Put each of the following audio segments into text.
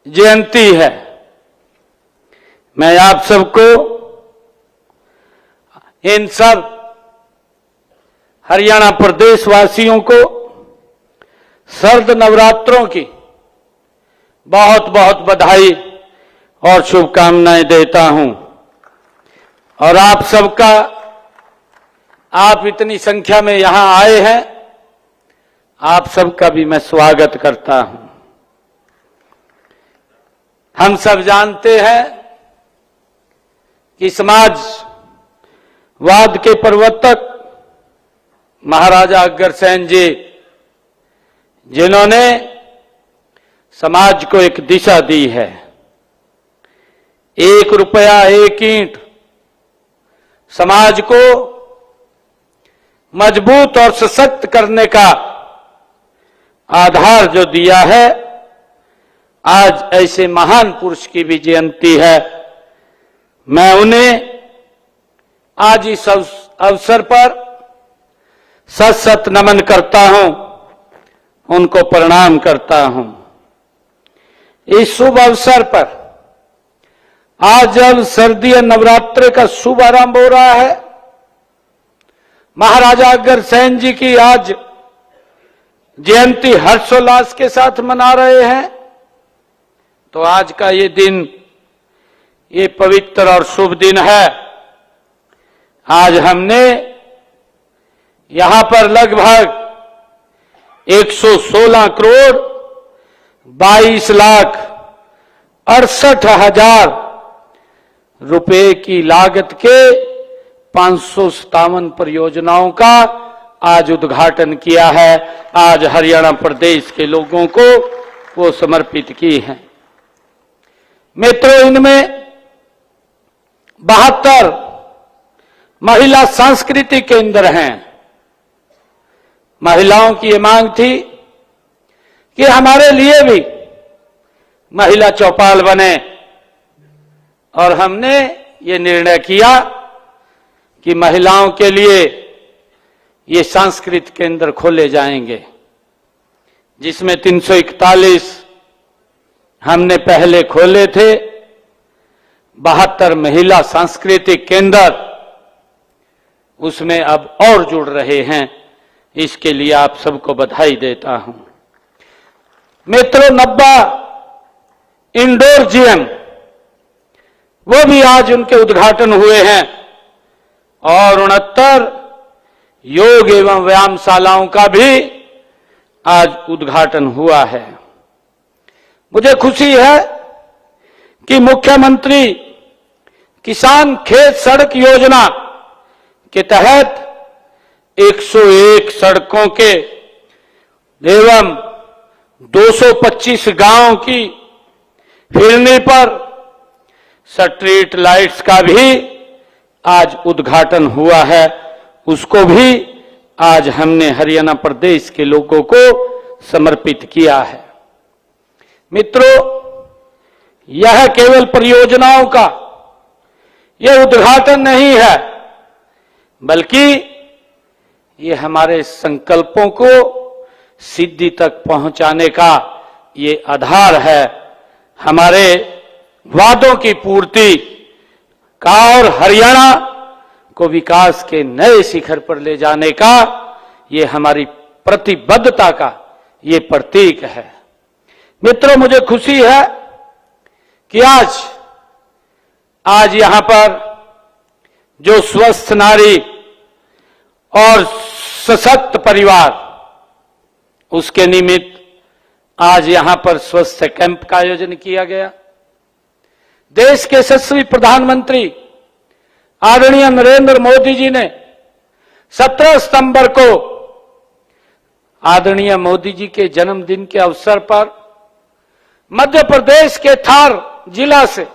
जयंती है। मैं आप सबको इन सब हरियाणा प्रदेश वासियों को शरद नवरात्रों की बहुत बहुत बधाई और शुभकामनाएं देता हूं। और आप सबका, आप इतनी संख्या में यहां आए हैं, आप सबका भी मैं स्वागत करता हूं। हम सब जानते हैं कि समाजवाद के प्रवर्तक महाराजा अग्रसेन जी, जिन्होंने समाज को एक दिशा दी है, 1 रुपया 1 ईंट, समाज को मजबूत और सशक्त करने का आधार जो दिया है, आज ऐसे महान पुरुष की भी जयंती है। मैं उन्हें आज इस अवसर पर सत सत नमन करता हूं, उनको प्रणाम करता हूं। इस शुभ अवसर पर आज जब शारदीय नवरात्र का शुभ आरंभ हो रहा है, महाराजा अग्रसेन जी की आज जयंती हर्षोल्लास के साथ मना रहे हैं, तो आज का ये दिन, ये पवित्र और शुभ दिन है। आज हमने यहां पर लगभग 116 करोड़ 22 लाख 68 हजार रुपए की लागत के 557 परियोजनाओं का आज उद्घाटन किया है। आज हरियाणा प्रदेश के लोगों को वो समर्पित की है। मित्रों, इनमें 72 महिला सांस्कृतिक केंद्र हैं। महिलाओं की ये मांग थी कि हमारे लिए भी महिला चौपाल बने, और हमने ये निर्णय किया कि महिलाओं के लिए ये सांस्कृतिक केंद्र खोले जाएंगे, जिसमें 341 हमने पहले खोले थे। 72 महिला सांस्कृतिक केंद्र उसमें अब और जुड़ रहे हैं। इसके लिए आप सबको बधाई देता हूं। मित्रों, 90 इंडोर जिम, वो भी आज उनके उद्घाटन हुए हैं, और 69 योग एवं व्यायामशालाओं का भी आज उद्घाटन हुआ है। मुझे खुशी है कि मुख्यमंत्री किसान खेत सड़क योजना के तहत 101 सड़कों के एवं 225 गांवों की फिरनी पर स्ट्रीट लाइट्स का भी आज उद्घाटन हुआ है। उसको भी आज हमने हरियाणा प्रदेश के लोगों को समर्पित किया है। मित्रों, यह केवल परियोजनाओं का यह उद्घाटन नहीं है, बल्कि ये हमारे संकल्पों को सिद्धि तक पहुंचाने का ये आधार है। हमारे वादों की पूर्ति का और हरियाणा को विकास के नए शिखर पर ले जाने का ये हमारी प्रतिबद्धता का ये प्रतीक है। मित्रों, मुझे खुशी है कि आज यहां पर जो स्वस्थ नारी और सशक्त परिवार, उसके निमित्त आज यहां पर स्वास्थ्य कैंप का आयोजन किया गया। देश के यशस्वी प्रधानमंत्री आदरणीय नरेंद्र मोदी जी ने 17 सितंबर को आदरणीय मोदी जी के जन्मदिन के अवसर पर मध्य प्रदेश के थार जिला से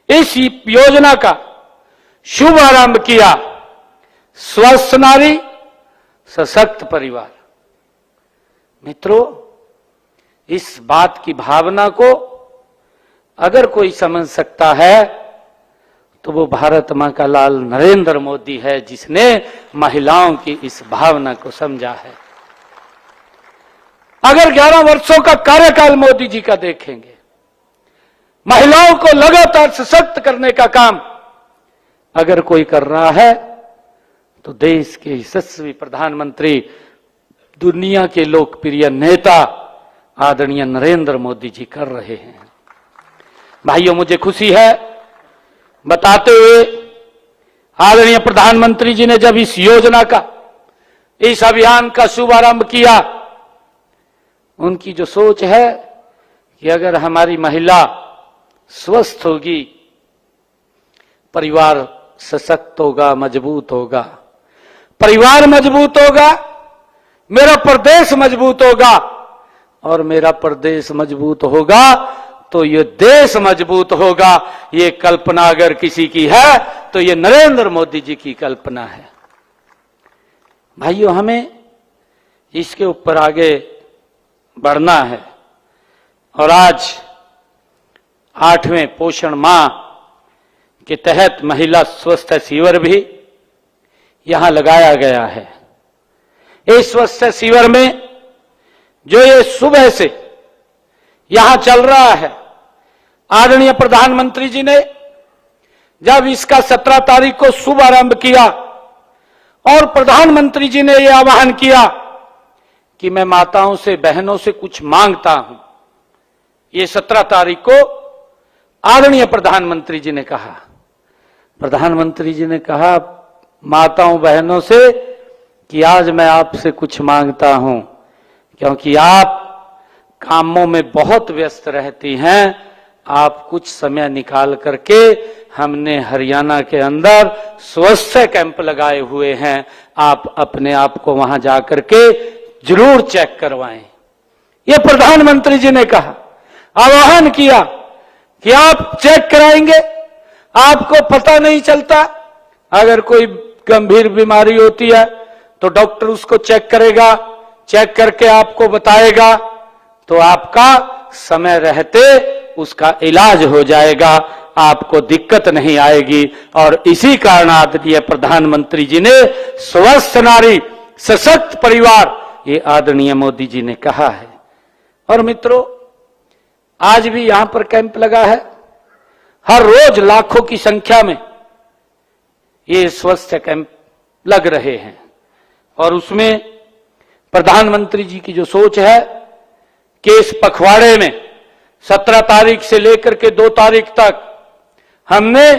इस योजना का शुभ आरंभ किया। स्वस्थ नारी सशक्त परिवार। मित्रों, इस बात की भावना को अगर कोई समझ सकता है तो वो भारत मां का लाल नरेंद्र मोदी है, जिसने महिलाओं की इस भावना को समझा है। अगर 11 वर्षों का कार्यकाल मोदी जी का देखेंगे महिलाओं को लगातार सशक्त करने का काम अगर कोई कर रहा है तो देश के यशस्वी प्रधानमंत्री, दुनिया के लोकप्रिय नेता आदरणीय नरेंद्र मोदी जी कर रहे हैं। भाइयों, मुझे खुशी है बताते हुए, आदरणीय प्रधानमंत्री जी ने जब इस योजना का, इस अभियान का शुभारंभ किया, उनकी जो सोच है कि अगर हमारी महिला स्वस्थ होगी, परिवार सशक्त होगा, मजबूत होगा, परिवार मजबूत होगा, मेरा प्रदेश मजबूत होगा, और मेरा प्रदेश मजबूत होगा तो ये देश मजबूत होगा। ये कल्पना अगर किसी की है तो ये नरेंद्र मोदी जी की कल्पना है। भाइयों, हमें इसके ऊपर आगे बढ़ना है। और आज 8वें पोषण माह के तहत महिला स्वास्थ्य शिविर भी यहां लगाया गया है। इस स्वास्थ्य शिविर में जो ये सुबह से यहां चल रहा है, आदरणीय प्रधानमंत्री जी ने जब इसका 17 तारीख को शुभारंभ किया और प्रधानमंत्री जी ने यह आह्वान किया कि मैं माताओं से, बहनों से कुछ मांगता हूं, ये 17 तारीख को आदरणीय प्रधानमंत्री जी ने कहा। प्रधानमंत्री जी ने कहा माताओं बहनों से कि आज मैं आपसे कुछ मांगता हूं, क्योंकि आप कामों में बहुत व्यस्त रहती हैं, आप कुछ समय निकाल करके, हमने हरियाणा के अंदर स्वास्थ्य कैंप लगाए हुए हैं, आप अपने आप को वहां जाकर के जरूर चेक करवाएं। ये प्रधानमंत्री जी ने कहा, आह्वान किया कि आप चेक कराएंगे, आपको पता नहीं चलता, अगर कोई गंभीर बीमारी होती है तो डॉक्टर उसको चेक करेगा, चेक करके आपको बताएगा, तो आपका समय रहते उसका इलाज हो जाएगा, आपको दिक्कत नहीं आएगी। और इसी कारण आदरणीय प्रधानमंत्री जी ने स्वस्थ नारी सशक्त परिवार, ये आदरणीय मोदी जी ने कहा है। और मित्रों, आज भी यहां पर कैंप लगा है, हर रोज लाखों की संख्या में ये स्वास्थ्य कैंप लग रहे हैं। और उसमें प्रधानमंत्री जी की जो सोच है कि इस पखवाड़े में 17 तारीख से लेकर के 2 तारीख तक हमने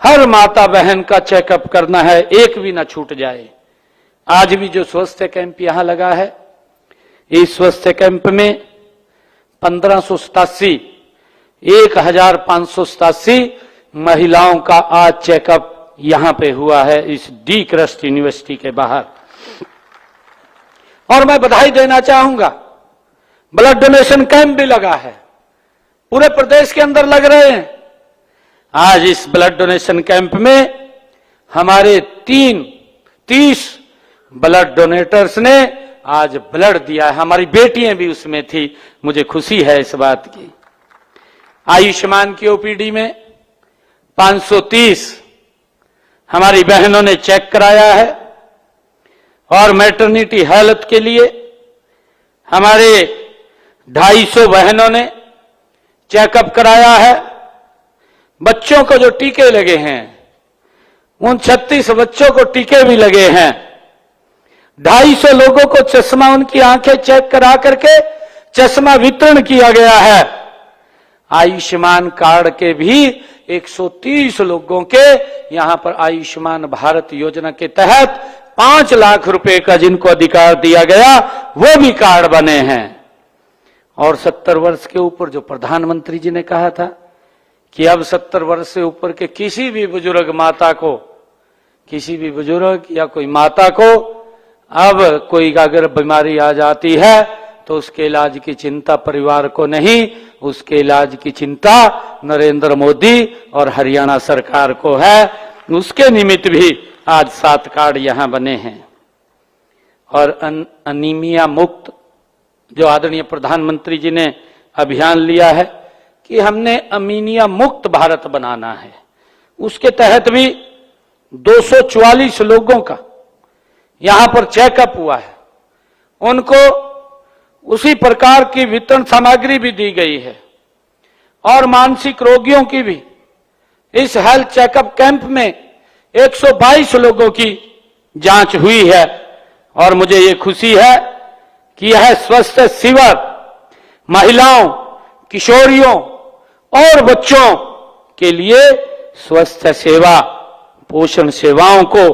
हर माता बहन का चेकअप करना है, एक भी ना छूट जाए। आज भी जो स्वास्थ्य कैंप यहां लगा है, इस स्वास्थ्य कैंप में 1587 महिलाओं का आज चेकअप यहां पे हुआ है, इस डी क्रस्ट यूनिवर्सिटी के बाहर। और मैं बधाई देना चाहूंगा, ब्लड डोनेशन कैंप भी लगा है, पूरे प्रदेश के अंदर लग रहे हैं। आज इस ब्लड डोनेशन कैंप में हमारे 30 ब्लड डोनेटर्स ने आज ब्लड दिया है, हमारी बेटियां भी उसमें थी, मुझे खुशी है इस बात की। आयुष्मान की ओपीडी में 530 हमारी बहनों ने चेक कराया है। और मैटरनिटी हेल्थ के लिए हमारे 250 बहनों ने चेकअप कराया है। बच्चों को जो टीके लगे हैं, उन 36 बच्चों को टीके भी लगे हैं। 250 लोगों को चश्मा, उनकी आंखें चेक करा करके चश्मा वितरण किया गया है। आयुष्मान कार्ड के भी 130 लोगों के यहां पर आयुष्मान भारत योजना के तहत 5 लाख रुपए का जिनको अधिकार दिया गया, वो भी कार्ड बने हैं। और 70 वर्ष के ऊपर जो प्रधानमंत्री जी ने कहा था कि अब 70 वर्ष से ऊपर के किसी भी बुजुर्ग माता को, किसी भी बुजुर्ग या कोई माता को अब कोई अगर बीमारी आ जाती है तो उसके इलाज की चिंता परिवार को नहीं, उसके इलाज की चिंता नरेंद्र मोदी और हरियाणा सरकार को है। उसके निमित्त भी आज 7 कार्ड यहां बने हैं। और अनीमिया मुक्त जो आदरणीय प्रधानमंत्री जी ने अभियान लिया है कि हमने अमीनिया मुक्त भारत बनाना है, उसके तहत भी 244 लोगों का यहां पर चेकअप हुआ है। उनको उसी प्रकार की वितरण सामग्री भी दी गई है। और मानसिक रोगियों की भी इस हेल्थ चेकअप कैंप में 122 लोगों की जांच हुई है। और मुझे ये खुशी है कि यह स्वास्थ्य शिविर महिलाओं, किशोरियों और बच्चों के लिए स्वास्थ्य सेवा, पोषण सेवाओं को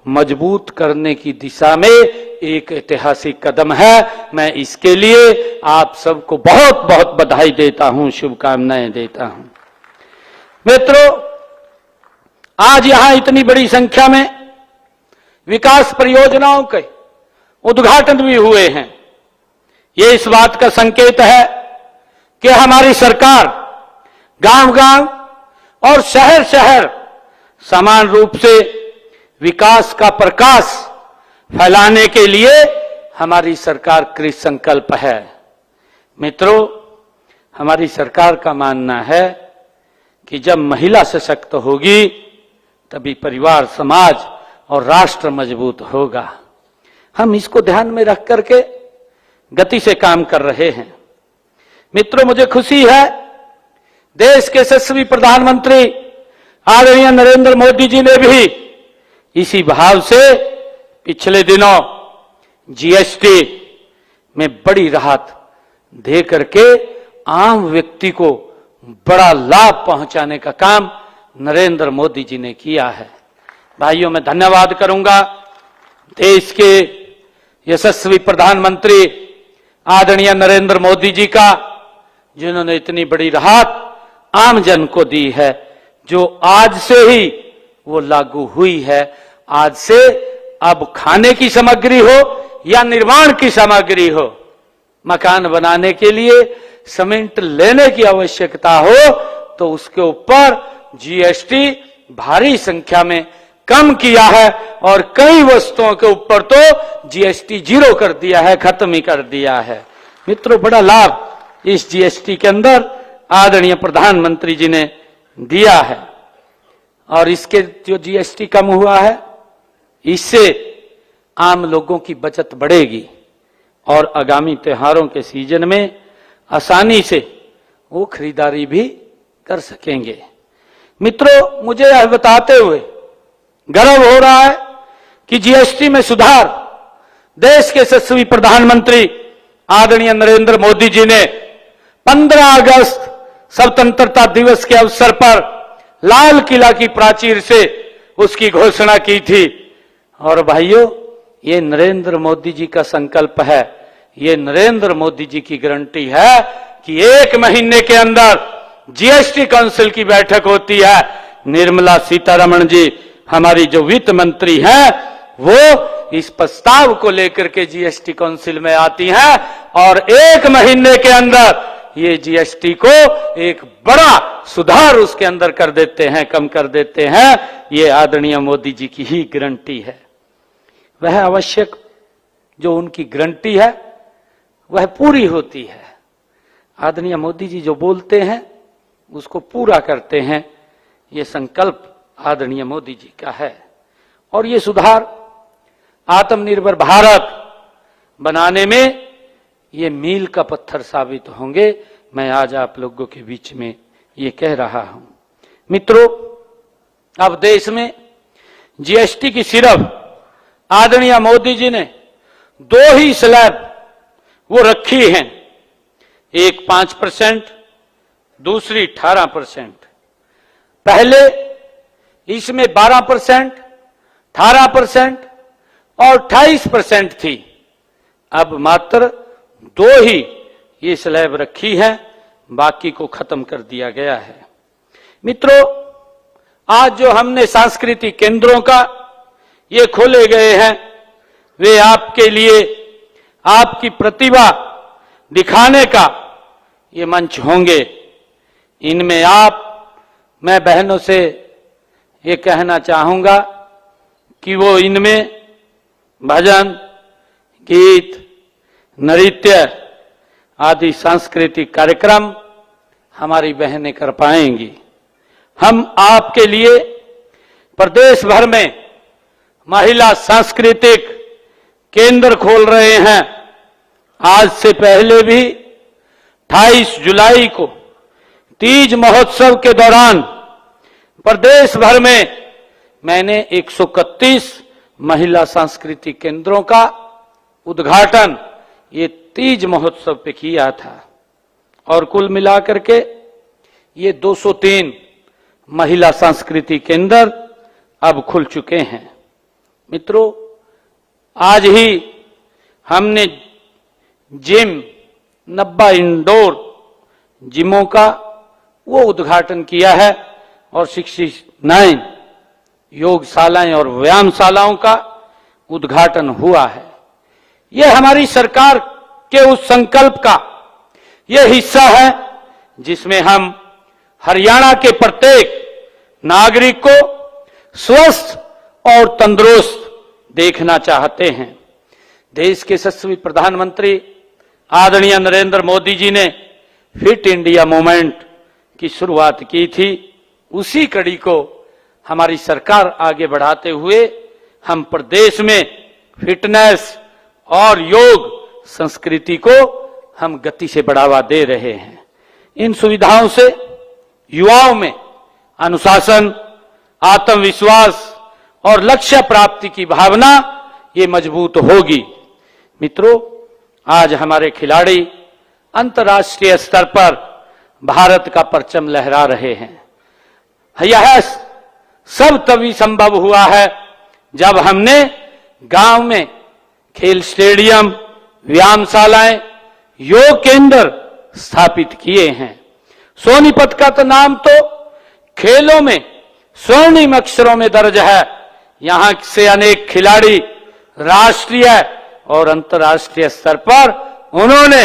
मजबूत करने की दिशा में एक ऐतिहासिक कदम है। मैं इसके लिए आप सबको बहुत बहुत बधाई देता हूं, शुभकामनाएं देता हूं। मित्रों, आज यहां इतनी बड़ी संख्या में विकास परियोजनाओं के उद्घाटन भी हुए हैं। ये इस बात का संकेत है कि हमारी सरकार गांव-गांव और शहर-शहर समान रूप से विकास का प्रकाश फैलाने के लिए हमारी सरकार कृत संकल्प है। मित्रों, हमारी सरकार का मानना है कि जब महिला सशक्त होगी तभी परिवार, समाज और राष्ट्र मजबूत होगा। हम इसको ध्यान में रख करके गति से काम कर रहे हैं। मित्रों, मुझे खुशी है देश के यशस्वी प्रधानमंत्री आदरणीय नरेंद्र मोदी जी ने भी इसी भाव से पिछले दिनों जीएसटी में बड़ी राहत दे करके आम व्यक्ति को बड़ा लाभ पहुंचाने का काम नरेंद्र मोदी जी ने किया है। भाइयों, मैं धन्यवाद करूंगा देश के यशस्वी प्रधानमंत्री आदरणीय नरेंद्र मोदी जी का, जिन्होंने इतनी बड़ी राहत आम जन को दी है, जो आज से ही वो लागू हुई है। आज से अब खाने की सामग्री हो या निर्माण की सामग्री हो, मकान बनाने के लिए सीमेंट लेने की आवश्यकता हो तो उसके ऊपर जीएसटी भारी संख्या में कम किया है और कई वस्तुओं के ऊपर तो जीएसटी जीरो कर दिया है, खत्म ही कर दिया है। मित्रों, बड़ा लाभ इस जीएसटी के अंदर आदरणीय प्रधानमंत्री जी ने दिया है। और इसके जो जीएसटी कम हुआ है, इससे आम लोगों की बचत बढ़ेगी और आगामी त्योहारों के सीजन में आसानी से वो खरीदारी भी कर सकेंगे। मित्रों, मुझे यह बताते हुए गर्व हो रहा है कि जीएसटी में सुधार देश के यशस्वी प्रधानमंत्री आदरणीय नरेंद्र मोदी जी ने 15 अगस्त स्वतंत्रता दिवस के अवसर पर लाल किला की प्राचीर से उसकी घोषणा की थी। और भाइयों, ये नरेंद्र मोदी जी का संकल्प है, ये नरेंद्र मोदी जी की गारंटी है कि 1 महीने के अंदर जीएसटी काउंसिल की बैठक होती है। निर्मला सीतारमण जी, हमारी जो वित्त मंत्री हैं, वो इस प्रस्ताव को लेकर के जीएसटी काउंसिल में आती हैं और 1 महीने के अंदर ये जीएसटी को एक बड़ा सुधार उसके अंदर कर देते हैं, कम कर देते हैं। ये आदरणीय मोदी जी की ही गारंटी है। वह आवश्यक जो उनकी गारंटी है वह पूरी होती है। आदरणीय मोदी जी जो बोलते हैं उसको पूरा करते हैं। ये संकल्प आदरणीय मोदी जी का है और ये सुधार आत्मनिर्भर भारत बनाने में ये मील का पत्थर साबित होंगे। मैं आज आप लोगों के बीच में ये कह रहा हूं। मित्रों, अब देश में जीएसटी की सिर्फ आदरणीय मोदी जी ने 2 ही स्लैब वो रखी हैं, एक 5%, दूसरी 18%। पहले इसमें 12%, 18% और 28% थी। अब मात्र 2 ही ये स्लैब रखी है, बाकी को खत्म कर दिया गया है। मित्रों, आज जो हमने सांस्कृतिक केंद्रों का ये खोले गए हैं, वे आपके लिए आपकी प्रतिभा दिखाने का ये मंच होंगे। इनमें मैं बहनों से ये कहना चाहूंगा कि वो इनमें भजन, गीत, नृत्य आदि सांस्कृतिक कार्यक्रम हमारी बहनें कर पाएंगी। हम आपके लिए प्रदेश भर में महिला सांस्कृतिक केंद्र खोल रहे हैं। आज से पहले भी 28 जुलाई को तीज महोत्सव के दौरान प्रदेश भर में मैंने 131 महिला सांस्कृतिक केंद्रों का उद्घाटन ये तीज महोत्सव पे किया था और कुल मिलाकर के ये 203 महिला सांस्कृतिक केंद्र अब खुल चुके हैं। मित्रों, आज ही हमने जिम 90 इंडोर जिमों का वो उद्घाटन किया है और 69 योगशालाएं और व्यायामशालाओं का उद्घाटन हुआ है। यह हमारी सरकार के उस संकल्प का यह हिस्सा है जिसमें हम हरियाणा के प्रत्येक नागरिक को स्वस्थ और तंदुरुस्त देखना चाहते हैं। देश के यशस्वी प्रधानमंत्री आदरणीय नरेंद्र मोदी जी ने फिट इंडिया मूवमेंट की शुरुआत की थी। उसी कड़ी को हमारी सरकार आगे बढ़ाते हुए हम प्रदेश में फिटनेस और योग संस्कृति को हम गति से बढ़ावा दे रहे हैं। इन सुविधाओं से युवाओं में अनुशासन, आत्मविश्वास और लक्ष्य प्राप्ति की भावना ये मजबूत होगी। मित्रों, आज हमारे खिलाड़ी अंतर्राष्ट्रीय स्तर पर भारत का परचम लहरा रहे हैं। यह सब तभी संभव हुआ है जब हमने गांव में खेल स्टेडियम, व्यायामशालाएं, योग केंद्र स्थापित किए हैं। सोनीपत का तो नाम तो खेलों में स्वर्णिम अक्षरों में दर्ज है। यहां से अनेक खिलाड़ी राष्ट्रीय और अंतर्राष्ट्रीय स्तर पर उन्होंने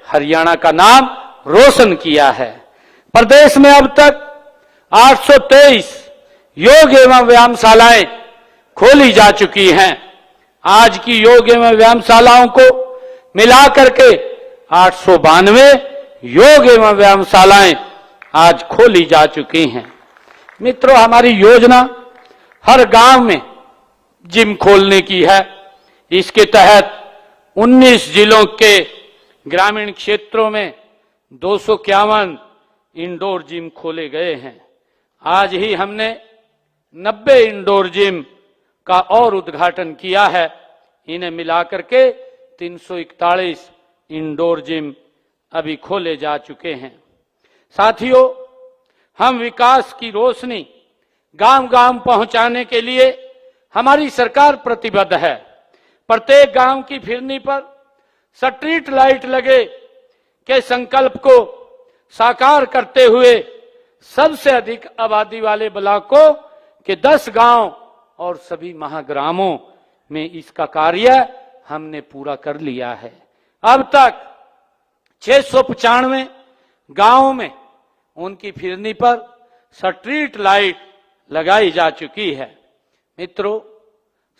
हरियाणा का नाम रोशन किया है। प्रदेश में अब तक 823 योग एवं व्यायामशालाएं खोली जा चुकी हैं। आज की योग एवं व्यायामशालाओं को मिलाकर के 892 योग एवं व्यायामशालाएं आज खोली जा चुकी हैं। मित्रों, हमारी योजना हर गांव में जिम खोलने की है। इसके तहत 19 जिलों के ग्रामीण क्षेत्रों में 251 इंडोर जिम खोले गए हैं। आज ही हमने 90 इंडोर जिम का और उद्घाटन किया है। इन्हें मिलाकर के 341 इंडोर जिम अभी खोले जा चुके हैं। साथियों, हम विकास की रोशनी गांव-गांव पहुंचाने के लिए हमारी सरकार प्रतिबद्ध है। प्रत्येक गांव की फिरनी पर स्ट्रीट लाइट लगे के संकल्प को साकार करते हुए सबसे अधिक आबादी वाले ब्लॉकों के 10 गांव और सभी महाग्रामों में इसका कार्य हमने पूरा कर लिया है। अब तक 695 गांवों में उनकी फिरनी पर स्ट्रीट लाइट लगाई जा चुकी है। मित्रों,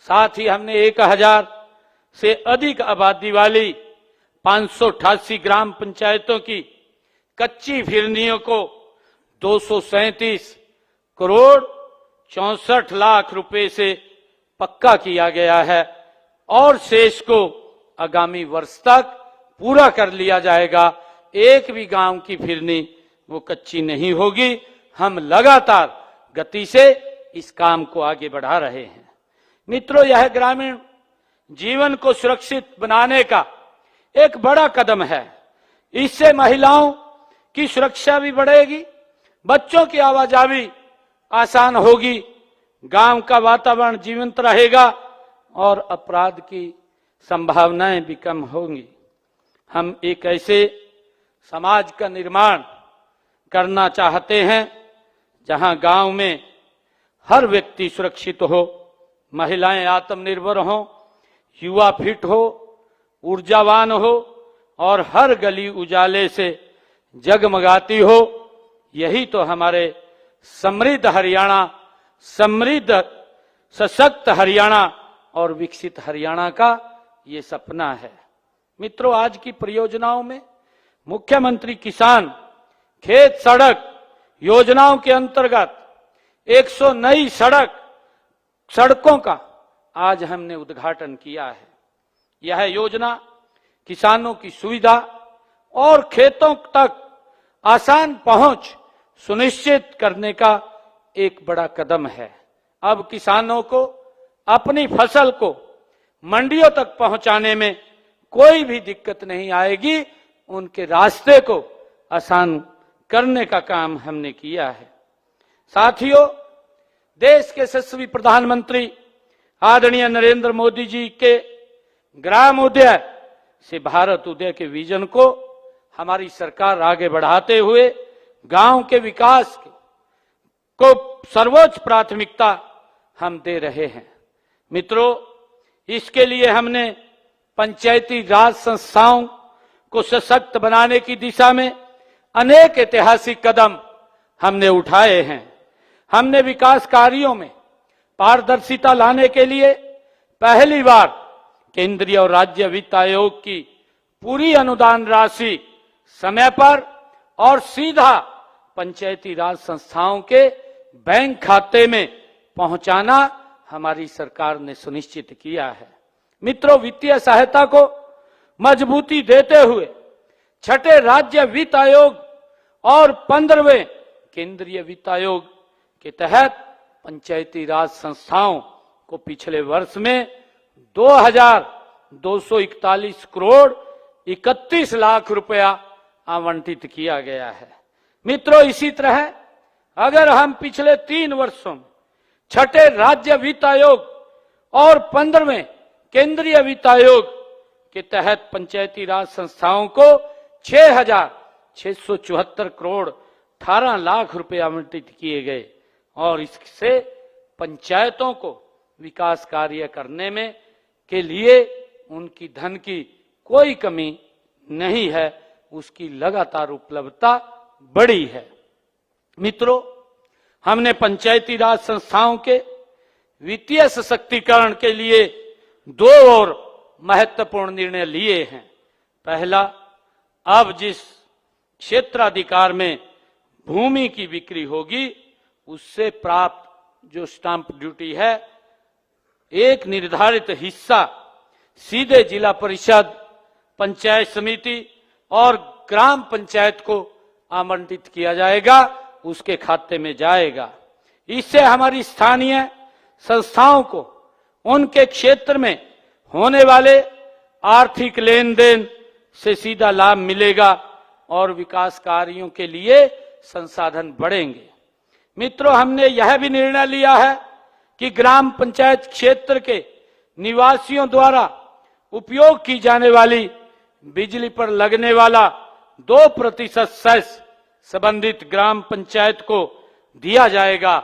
साथ ही हमने 1000 से अधिक आबादी वाली 588 ग्राम पंचायतों की कच्ची फिरनियों को 237 करोड़ 64 लाख रुपए से पक्का किया गया है और शेष को आगामी वर्ष तक पूरा कर लिया जाएगा। एक भी गांव की फिरनी वो कच्ची नहीं होगी। हम लगातार गति से इस काम को आगे बढ़ा रहे हैं। मित्रों, यह ग्रामीण जीवन को सुरक्षित बनाने का एक बड़ा कदम है। इससे महिलाओं की सुरक्षा भी बढ़ेगी, बच्चों की आवाजाही आसान होगी, गांव का वातावरण जीवंत रहेगा और अपराध की संभावनाएं भी कम होंगी। हम एक ऐसे समाज का निर्माण करना चाहते हैं जहां गांव में हर व्यक्ति सुरक्षित हो, महिलाएं आत्मनिर्भर हो, युवा फिट हो, ऊर्जावान हो और हर गली उजाले से जगमगाती हो। यही तो हमारे समृद्ध हरियाणा, समृद्ध सशक्त हरियाणा और विकसित हरियाणा का ये सपना है। मित्रों, आज की परियोजनाओं में मुख्यमंत्री किसान खेत सड़क योजनाओं के अंतर्गत 100 नई सड़कों का आज हमने उद्घाटन किया है। यह योजना किसानों की सुविधा और खेतों तक आसान पहुंच सुनिश्चित करने का एक बड़ा कदम है। अब किसानों को अपनी फसल को मंडियों तक पहुंचाने में कोई भी दिक्कत नहीं आएगी। उनके रास्ते को आसान करने का काम हमने किया है। साथियों, देश के यशस्वी प्रधानमंत्री आदरणीय नरेंद्र मोदी जी के ग्राम उदय से भारत उदय के विजन को हमारी सरकार आगे बढ़ाते हुए गांव के विकास को सर्वोच्च प्राथमिकता हम दे रहे हैं। मित्रों, इसके लिए हमने पंचायती राज संस्थाओं को सशक्त बनाने की दिशा में अनेक ऐतिहासिक कदम हमने उठाए हैं। हमने विकास कार्यों में पारदर्शिता लाने के लिए पहली बार केंद्रीय और राज्य वित्त आयोग की पूरी अनुदान राशि समय पर और सीधा पंचायती राज संस्थाओं के बैंक खाते में पहुंचाना हमारी सरकार ने सुनिश्चित किया है। मित्रों, वित्तीय सहायता को मजबूती देते हुए छठे राज्य वित्त आयोग और 15वें केंद्रीय वित्त आयोग के तहत पंचायती राज संस्थाओं को पिछले वर्ष में 2,241 करोड़ 31 लाख रुपया आवंटित किया गया है। मित्रों, इसी तरह अगर हम पिछले 3 वर्षों में छठे राज्य वित्त आयोग और 15वें केंद्रीय वित्त आयोग के तहत पंचायती राज संस्थाओं को 6,674 करोड़ 18 लाख रुपए आवंटित किए गए और इससे पंचायतों को विकास कार्य करने में के लिए उनकी धन की कोई कमी नहीं है, उसकी लगातार उपलब्धता बढ़ी है। मित्रों, हमने पंचायती राज संस्थाओं के वित्तीय सशक्तिकरण के लिए 2 और महत्वपूर्ण निर्णय लिए हैं। पहला, अब जिस क्षेत्राधिकार में भूमि की बिक्री होगी उससे प्राप्त जो स्टाम्प ड्यूटी है, एक निर्धारित हिस्सा सीधे जिला परिषद, पंचायत समिति और ग्राम पंचायत को आवंटित किया जाएगा, उसके खाते में जाएगा। इससे हमारी स्थानीय संस्थाओं को उनके क्षेत्र में होने वाले आर्थिक लेन देन से सीधा लाभ मिलेगा और विकास कार्यों के लिए संसाधन बढ़ेंगे। मित्रों, हमने यह भी निर्णय लिया है कि ग्राम पंचायत क्षेत्र के निवासियों द्वारा उपयोग की जाने वाली बिजली पर लगने वाला 2% सेस संबंधित ग्राम पंचायत को दिया जाएगा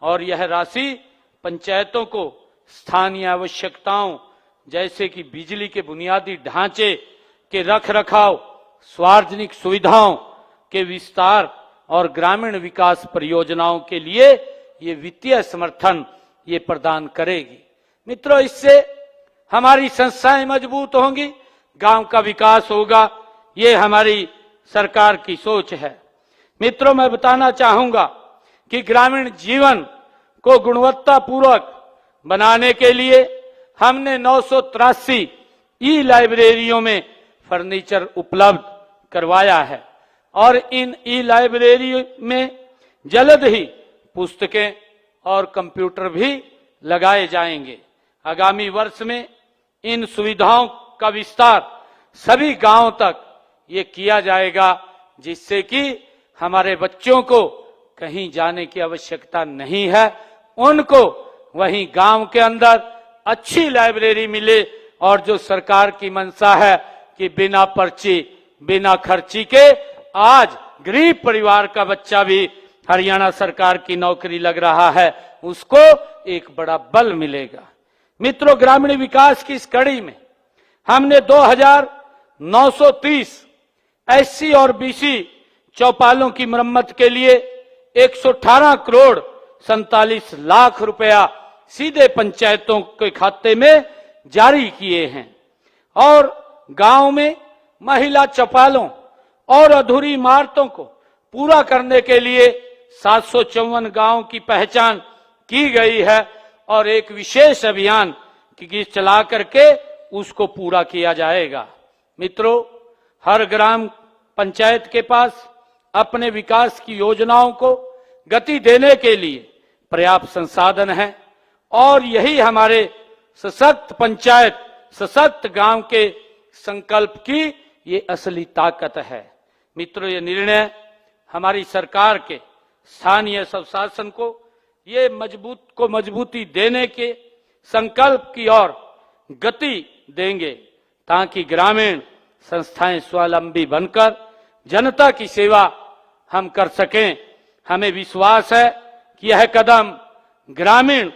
और यह राशि पंचायतों को स्थानीय आवश्यकताओं जैसे कि बिजली के बुनियादी ढांचे के रखरखाव, सार्वजनिक सुविधाओं के विस्तार और ग्रामीण विकास परियोजनाओं के लिए ये वित्तीय समर्थन ये प्रदान करेगी। मित्रों, इससे हमारी संस्थाएं मजबूत होंगी, गांव का विकास होगा, ये हमारी सरकार की सोच है। मित्रों, मैं बताना चाहूंगा कि ग्रामीण जीवन को गुणवत्तापूर्वक बनाने के लिए हमने 983 ई लाइब्रेरियों में फर्नीचर उपलब्ध करवाया है और इन ई लाइब्रेरी में जल्द ही पुस्तकें और कंप्यूटर भी लगाए जाएंगे। आगामी वर्ष में इन सुविधाओं का विस्तार सभी गांवों तक ये किया जाएगा, जिससे कि हमारे बच्चों को कहीं जाने की आवश्यकता नहीं है, उनको वहीं गांव के अंदर अच्छी लाइब्रेरी मिले और जो सरकार की मंशा है कि बिना पर्ची बिना खर्ची के आज गरीब परिवार का बच्चा भी हरियाणा सरकार की नौकरी लग रहा है, उसको एक बड़ा बल मिलेगा। मित्रों, ग्रामीण विकास की इस कड़ी में हमने 2,930 एससी और बीसी चौपालों की मरम्मत के लिए 118 करोड़ 47 लाख रुपया सीधे पंचायतों के खाते में जारी किए हैं और गांव में महिला चौपालों और अधूरी इमारतों को पूरा करने के लिए 754 गांव की पहचान की गई है और एक विशेष अभियान की चला करके उसको पूरा किया जाएगा। मित्रों, हर ग्राम पंचायत के पास अपने विकास की योजनाओं को गति देने के लिए पर्याप्त संसाधन है और यही हमारे सशक्त पंचायत, सशक्त गांव के संकल्प की ये असली ताकत है। मित्रों, ये निर्णय हमारी सरकार के स्थानीय स्वशासन को ये मजबूती देने के संकल्प की ओर गति देंगे ताकि ग्रामीण संस्थाएं स्वावलंबी बनकर जनता की सेवा हम कर सकें। हमें विश्वास है कि यह कदम ग्रामीण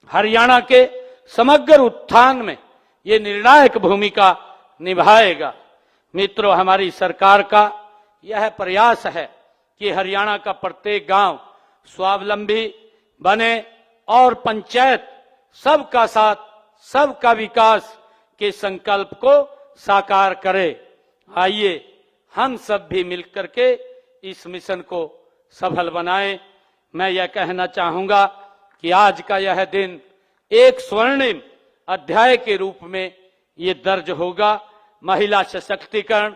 हरियाणा के समग्र उत्थान में ये निर्णायक भूमिका निभाएगा। मित्रों, हमारी सरकार का यह प्रयास है कि हरियाणा का प्रत्येक गांव स्वावलंबी बने और पंचायत सबका साथ, सबका विकास के संकल्प को साकार करे। आइए हम सब भी मिलकर के इस मिशन को सफल बनाएं। मैं यह कहना चाहूंगा कि आज का यह दिन एक स्वर्णिम अध्याय के रूप में ये दर्ज होगा। महिला सशक्तिकरण,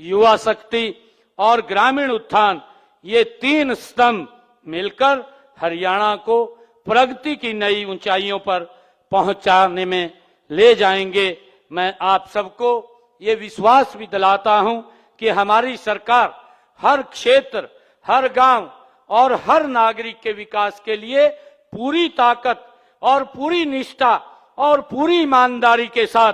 युवा शक्ति और ग्रामीण उत्थान, ये तीन स्तंभ मिलकर हरियाणा को प्रगति की नई ऊंचाइयों पर पहुंचाने में ले जाएंगे। मैं आप सबको ये विश्वास भी दिलाता हूं कि हमारी सरकार हर क्षेत्र, हर गांव और हर नागरिक के विकास के लिए पूरी ताकत और पूरी निष्ठा और पूरी ईमानदारी के साथ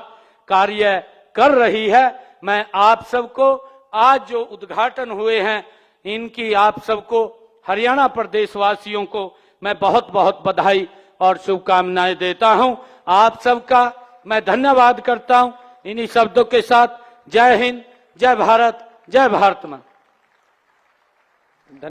कार्य कर रही है। मैं आप सबको आज जो उद्घाटन हुए हैं, इनकी आप सबको हरियाणा प्रदेश वासियों को मैं बहुत बहुत बधाई और शुभकामनाएं देता हूं। आप सबका मैं धन्यवाद करता हूं। इन्हीं शब्दों के साथ जय हिंद, जय भारत, जय भारत मां।